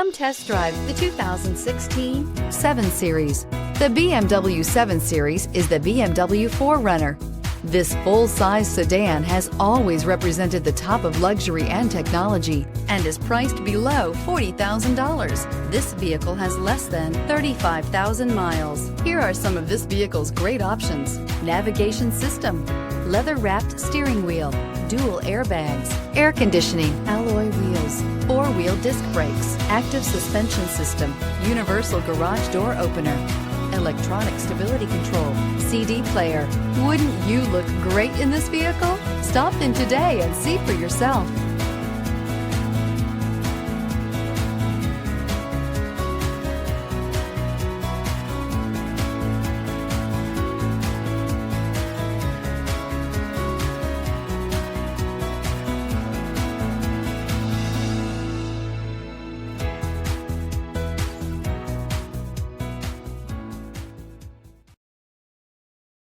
Come test drive the 2016 7 Series. The BMW 7 Series is the BMW 4Runner. This full-size sedan has always represented the top of luxury and technology and is priced below $40,000. This vehicle has less than 35,000 miles. Here are some of this vehicle's great options: navigation system, leather-wrapped steering wheel, dual airbags, air conditioning, alloy wheels, four-wheel disc brakes, active suspension system, universal garage door opener, electronic stability control, CD player. Wouldn't you look great in this vehicle? Stop in today and see for yourself.